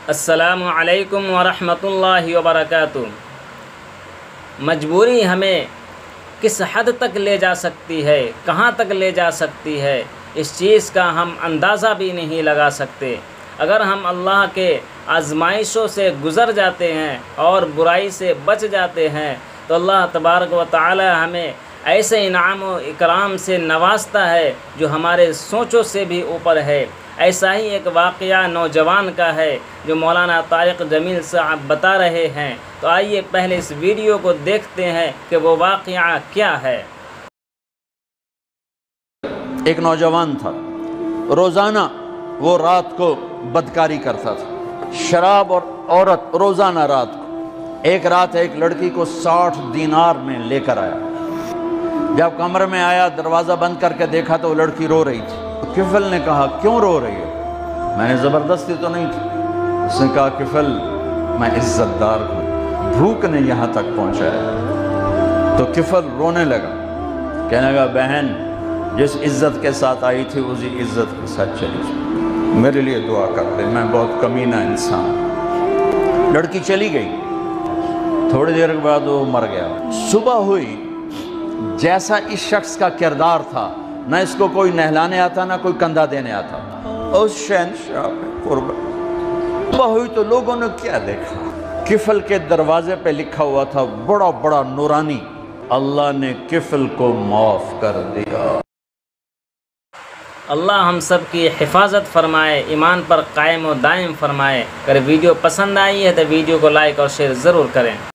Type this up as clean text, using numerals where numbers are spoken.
السلام علیکم ورحمۃ اللہ وبرکاتہ۔ مجبوری ہمیں کس حد تک لے جا سکتی ہے، کہاں تک لے جا سکتی ہے، اس چیز کا ہم اندازہ بھی نہیں لگا سکتے۔ اگر ہم اللہ کے آزمائشوں سے گزر جاتے ہیں اور برائی سے بچ جاتے ہیں تو اللہ تبارک و تعالی ہمیں ایسے انعام و اکرام سے نوازتا ہے جو ہمارے سوچوں سے بھی اوپر ہے۔ ایسا ہی ایک واقعہ نوجوان کا ہے جو مولانا طارق جمیل صاحب بتا رہے ہیں، تو آئیے پہلے اس ویڈیو کو دیکھتے ہیں کہ وہ واقعہ کیا ہے۔ ایک نوجوان تھا، روزانہ وہ رات کو بدکاری کرتا تھا، شراب اور عورت روزانہ رات کو۔ ایک رات ایک لڑکی کو 60 دینار میں لے کر آیا۔ جب کمرے میں آیا، دروازہ بند کر کے دیکھا تو وہ لڑکی رو رہی تھی۔ کفل نے کہا، کیوں رو رہی ہو؟ میں نے زبردستی تو نہیں کی۔ اس نے کہا، کفل میں عزت دار ہوں، بھوک نے یہاں تک پہنچایا۔ تو کفل رونے لگا، کہنے لگا، بہن جس عزت کے ساتھ آئی تھی اسی عزت کے ساتھ چلی جائے، میرے لیے دعا کر دے، میں بہت کمینہ انسان۔ لڑکی چلی گئی، تھوڑی دیر کے بعد وہ مر گیا۔ صبح ہوئی، جیسا اس شخص کا کردار تھا، نہ اس کو کوئی نہلانے آتا نہ کوئی کندھا دینے آتا، اس شہنشاہ پہ قربان۔ صبح ہوئی تو لوگوں نے کیا دیکھا؟ کفل کے دروازے پہ لکھا ہوا تھا بڑا بڑا نورانی، اللہ نے کفل کو معاف کر دیا۔ اللہ ہم سب کی حفاظت فرمائے، ایمان پر قائم و دائم فرمائے۔ اگر ویڈیو پسند آئی ہے تو ویڈیو کو لائک اور شیئر ضرور کریں۔